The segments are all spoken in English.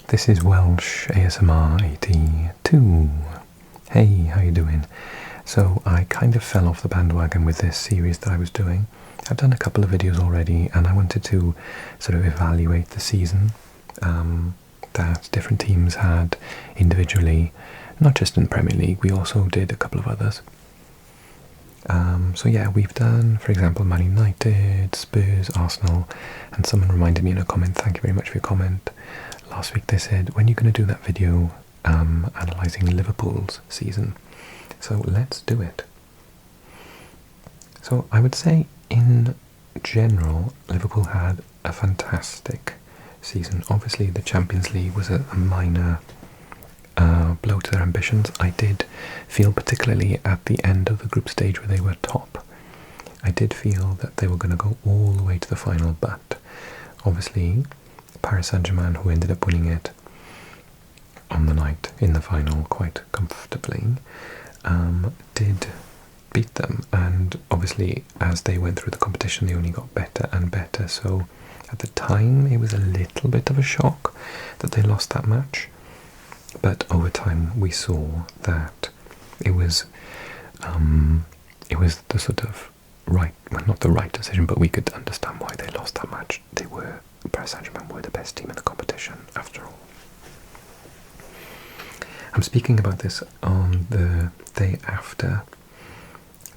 This is Welsh ASMR 82. Hey, how you doing? So I kind of fell off the bandwagon with this series that I was doing. I've done a couple of videos already and I wanted to sort of evaluate the season that different teams had individually, not just in the Premier League, we also did a couple of others. So yeah, we've done, for example, Man United, Spurs, Arsenal, and someone reminded me in a comment, thank you very much for your comment. Last week they said, when are you going to do that video analysing Liverpool's season? So let's do it. So I would say in general, Liverpool had a fantastic season. Obviously the Champions League was a minor blow to their ambitions. I did feel, particularly at the end of the group stage where they were top, I did feel that they were going to go all the way to the final, but obviously Paris Saint-Germain, who ended up winning it on the night in the final quite comfortably, did beat them, and obviously as they went through the competition they only got better and better, so at the time it was a little bit of a shock that they lost that match. But over time we saw that it was the sort of right, well, not the right decision, but we could understand why they lost that match. Paris Saint-Germain were the best team in the competition after all. I'm speaking about this on the day after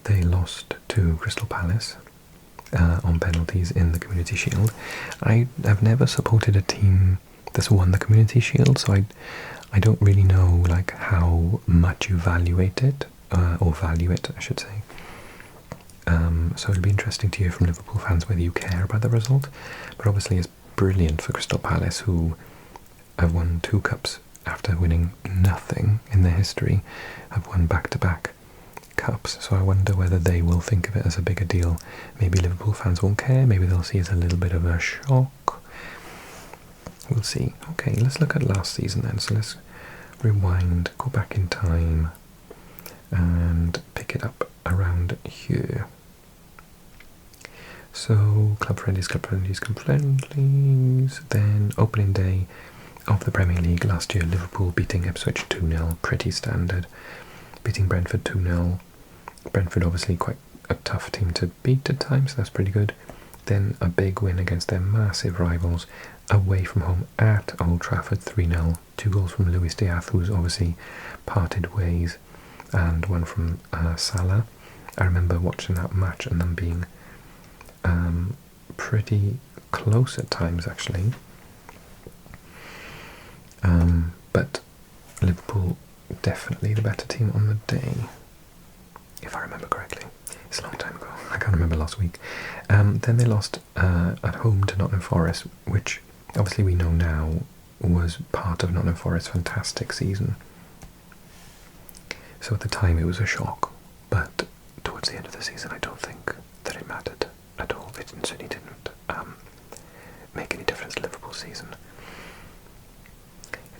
they lost to Crystal Palace on penalties in the Community Shield. I have never supported a team that's won the Community Shield, so I don't really know like how much you evaluate it, or value it, I should say. So it'll be interesting to hear from Liverpool fans whether you care about the result. But obviously it's brilliant for Crystal Palace, who have won 2 cups after winning nothing in their history, have won back-to-back cups. So I wonder whether they will think of it as a bigger deal. Maybe Liverpool fans won't care, maybe they'll see it as a little bit of a shock. We'll see. Okay, let's look at last season then. So let's rewind, go back in time, and pick it up around here. So, club friendlies, then opening day of the Premier League last year, Liverpool beating Ipswich 2-0, pretty standard. Beating Brentford 2-0. Brentford obviously quite a tough team to beat at times, so that's pretty good. Then a big win against their massive rivals away from home at Old Trafford 3-0. 2 goals from Luis Diaz, who's obviously parted ways, and one from Salah. I remember watching that match and them being pretty close at times actually. But Liverpool definitely the better team on the day, if I remember correctly. It's a long time ago, I can't remember last week. Then they lost at home to Nottingham Forest, which obviously we know now was part of Nottingham Forest's fantastic season. So at the time it was a shock, but towards the end of the season I don't think that it mattered at all. It certainly didn't make any difference to Liverpool's season.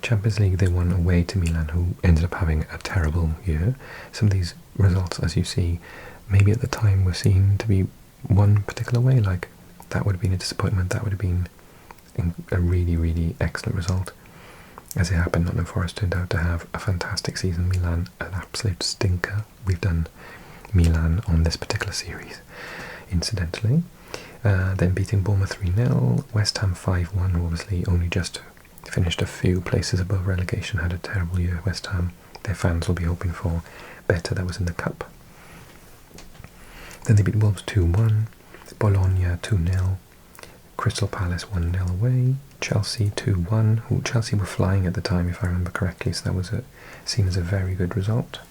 Champions League they won away to Milan, who ended up having a terrible year. Some of these results, as you see, maybe at the time were seen to be one particular way, like that would have been a disappointment, that would have been a really, really excellent result. As it happened, Nottingham Forest turned out to have a fantastic season. Milan, an absolute stinker. We've done Milan on this particular series, incidentally. Then beating Bournemouth 3-0, West Ham 5-1, who obviously only just finished a few places above relegation, had a terrible year, West Ham. Their fans will be hoping for better, that was in the Cup. Then they beat Wolves 2-1, Bologna 2-0, Crystal Palace 1-0 away, Chelsea 2-1, who Chelsea were flying at the time if I remember correctly, so that was seen as a very good result.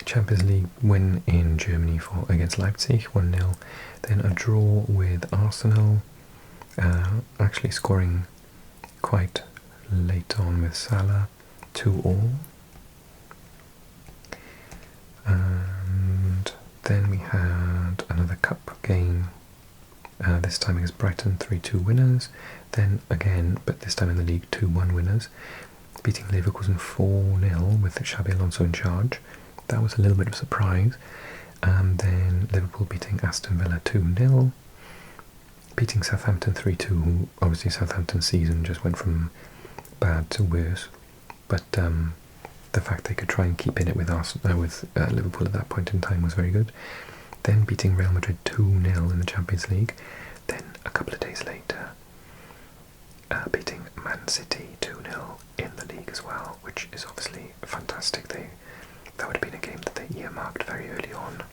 Champions League win in Germany against Leipzig 1-0, then a draw with Arsenal, actually scoring quite late on with Salah, 2-2. And then we had another cup game, this time against Brighton, 3-2 winners. Then again, but this time in the league, 2-1 winners, beating Leverkusen 4-0 with Xabi Alonso in charge. That was a little bit of a surprise. And then Liverpool beating Aston Villa 2-0, beating Southampton 3-2, who obviously Southampton's season just went from bad to worse, but the fact they could try and keep in it with Liverpool at that point in time was very good. Then beating Real Madrid 2-0 in the Champions League. Then a couple of days later, beating Man City 2-0 in the league as well, which is obviously fantastic. That would have been a game that they earmarked very early on.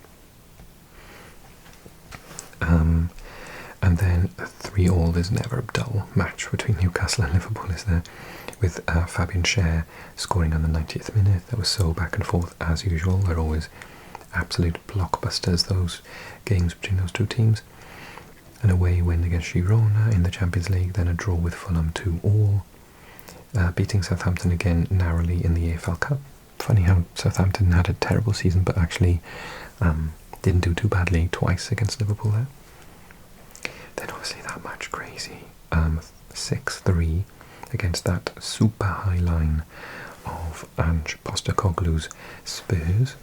And then a 3-3. There's never a dull match between Newcastle and Liverpool, is there? With Fabian Schär scoring on the 90th minute. That was so back and forth as usual. They're always absolute blockbusters, those games between those two teams. An away win against Girona in the Champions League, then a draw with Fulham 2-2. Beating Southampton again narrowly in the AFL Cup. Funny how Southampton had a terrible season but actually didn't do too badly twice against Liverpool there. Then obviously that match, crazy. 6-3 against that super high line of Ange Postecoglou's Spurs.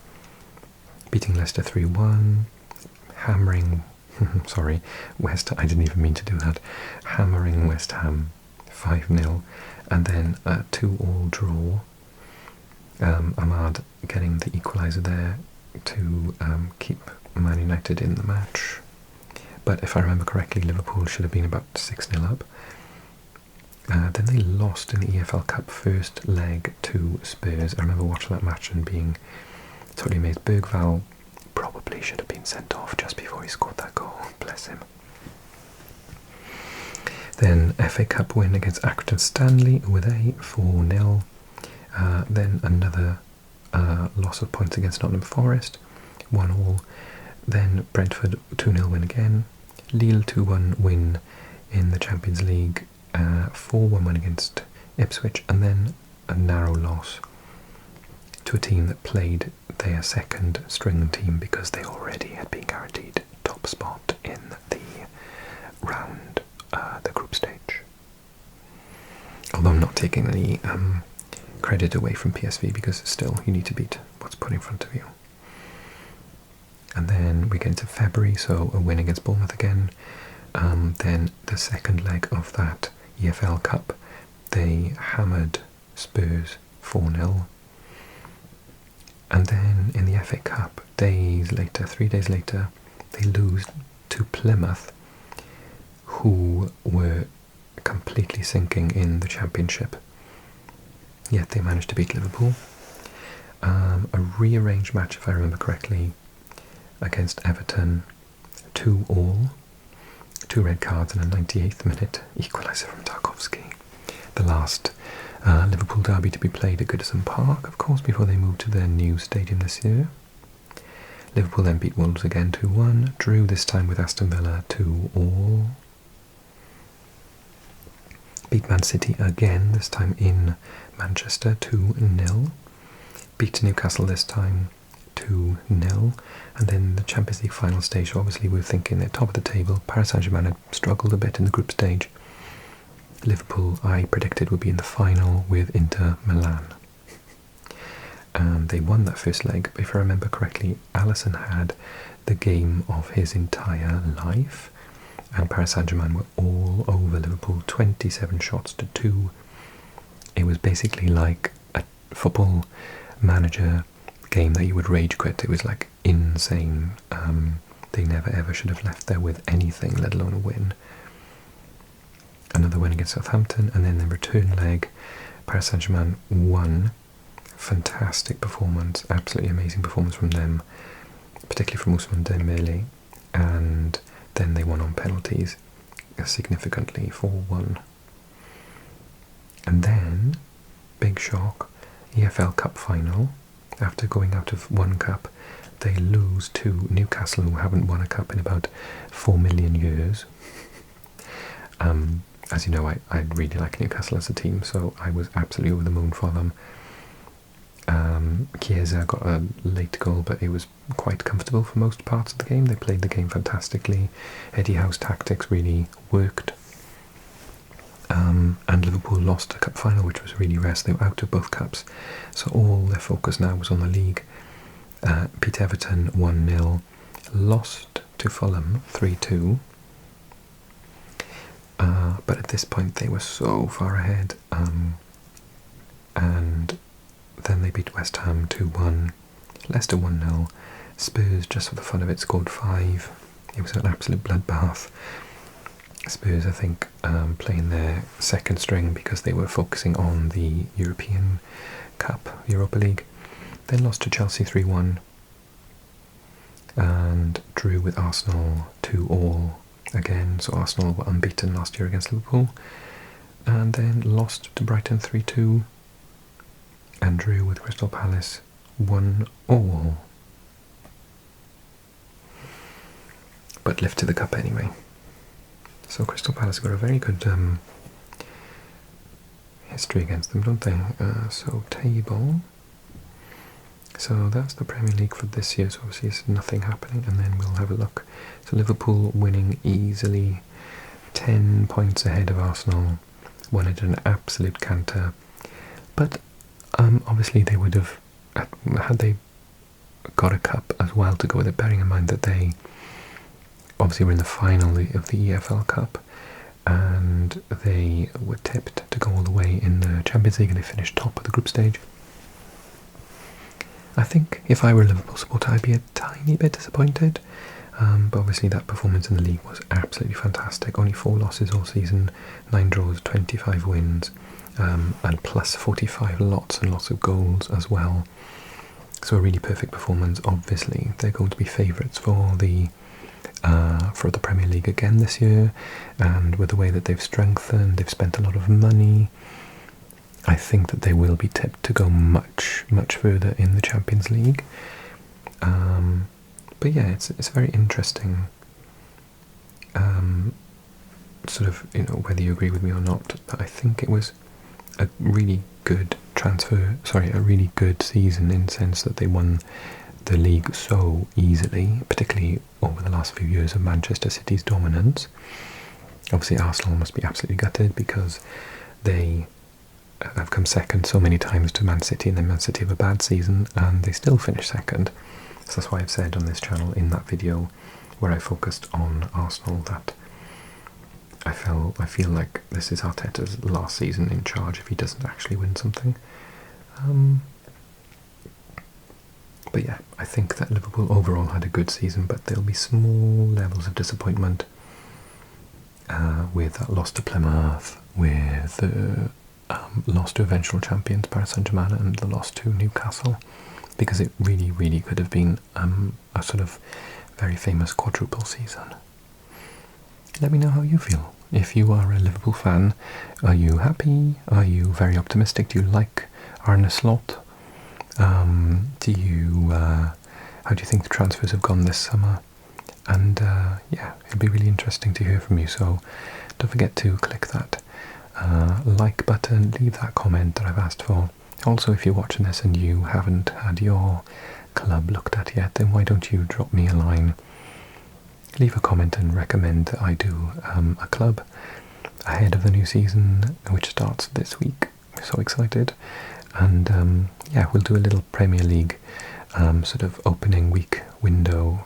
Beating Leicester 3-1. Hammering... sorry, I didn't even mean to do that. Hammering West Ham 5-0. And then a 2-2 draw. Ahmad getting the equaliser there to keep Man United in the match. But if I remember correctly, Liverpool should have been about 6-0 up. Then they lost in the EFL Cup first leg to Spurs. I remember watching that match and being totally amazed. Bergvall probably should have been sent off just before he scored that goal. Bless him. Then FA Cup win against Accrington Stanley with a 4-0. Then another loss of points against Nottingham Forest, 1-1. Then Brentford 2-0 win again. Lille 2-1 win in the Champions League, 4-1 win against Ipswich, and then a narrow loss to a team that played their second string team because they already had been guaranteed top spot in the round, the group stage. Although I'm not taking any credit away from PSV, because still you need to beat what's put in front of you. And then we get into February, so a win against Bournemouth again. Then the second leg of that EFL Cup, they hammered Spurs 4-0. And then in the FA Cup, 3 days later, they lose to Plymouth, who were completely sinking in the Championship. Yet they managed to beat Liverpool. A rearranged match, if I remember correctly, against Everton, 2-2. 2 red cards and a 98th minute equaliser from Tarkowski. The last Liverpool derby to be played at Goodison Park, of course, before they moved to their new stadium this year. Liverpool then beat Wolves again 2-1, drew this time with Aston Villa 2-2. Beat Man City again, this time in Manchester 2-0. Beat Newcastle this time 2-0. And then the Champions League final stage, so obviously we're thinking they're top of the table. Paris Saint-Germain had struggled a bit in the group stage. Liverpool, I predicted, would be in the final with Inter Milan. And they won that first leg. If I remember correctly, Alisson had the game of his entire life. And Paris Saint-Germain were all over Liverpool, 27 shots to 2. It was basically like a Football Manager game that you would rage quit. It was like insane. They never ever should have left there with anything, let alone a win. Another win against Southampton, and then the return leg, Paris Saint-Germain won. Fantastic performance, absolutely amazing performance from them, particularly from Ousmane Dembele, and then they won on penalties significantly, 4-1. And then, big shock, EFL Cup final. After going out of one cup, they lose to Newcastle, who haven't won a cup in about 4 million years. As you know, I really like Newcastle as a team, so I was absolutely over the moon for them. Chiesa got a late goal, but it was quite comfortable for most parts of the game. They played the game fantastically. Eddie Howe's tactics really worked. And Liverpool lost a cup final, which was really rest. They were out of both cups, so all their focus now was on the league. Beat Everton 1-0, lost to Fulham 3-2. But at this point they were so far ahead. and then they beat West Ham 2-1, Leicester 1-0, Spurs, just for the fun of it, scored 5. It was an absolute bloodbath. Spurs, I think, playing their second string because they were focusing on the European Cup, Europa League. Then lost to Chelsea 3-1 and drew with Arsenal 2-2 again. So Arsenal were unbeaten last year against Liverpool. And then lost to Brighton 3-2 and drew with Crystal Palace 1-1. But lifted the cup anyway. So Crystal Palace got a very good history against them, don't they? So table. So that's the Premier League for this year. So obviously there's nothing happening, and then we'll have a look. So Liverpool winning easily, 10 points ahead of Arsenal. Won it an absolute canter. But obviously they would have, had they got a cup as well to go with it, bearing in mind that they obviously were in the final of the EFL Cup, and they were tipped to go all the way in the Champions League, and they finished top of the group stage. I think if I were a Liverpool supporter, I'd be a tiny bit disappointed, but obviously that performance in the league was absolutely fantastic. Only 4 losses all season, 9 draws, 25 wins, and plus 45 lots and lots of goals as well. So a really perfect performance. Obviously they're going to be favourites for the Premier League again this year, and with the way that they've strengthened, they've spent a lot of money, I think that they will be tipped to go much, much further in the Champions League. But yeah, it's very interesting, sort of, whether you agree with me or not, but I think it was a really good a really good season in the sense that they won the league so easily, particularly over the last few years of Manchester City's dominance. Obviously Arsenal must be absolutely gutted because they have come second so many times to Man City, and then Man City have a bad season and they still finish second. So that's why I've said on this channel, in that video where I focused on Arsenal, that I feel like this is Arteta's last season in charge if he doesn't actually win something. But yeah, I think that Liverpool overall had a good season, but there'll be small levels of disappointment with that loss to Plymouth, with the loss to eventual champions Paris Saint-Germain, and the loss to Newcastle, because it really, really could have been a sort of very famous quadruple season. Let me know how you feel. If you are a Liverpool fan, are you happy? Are you very optimistic? Do you like Arne Slot? How do you think the transfers have gone this summer? And yeah, it'd be really interesting to hear from you, so don't forget to click that like button, leave that comment that I've asked for. Also, if you're watching this and you haven't had your club looked at yet, then why don't you drop me a line, leave a comment and recommend that I do a club ahead of the new season, which starts this week. I'm so excited. And yeah, we'll do a little Premier League sort of opening week window,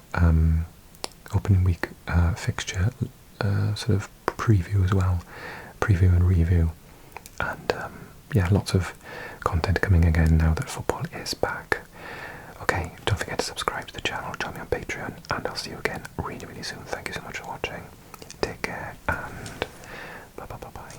opening week fixture sort of preview as well, preview and review, and yeah, lots of content coming again now that football is back. Okay, don't forget to subscribe to the channel, join me on Patreon, and I'll see you again really, really soon. Thank you so much for watching. Take care, and bye bye bye bye.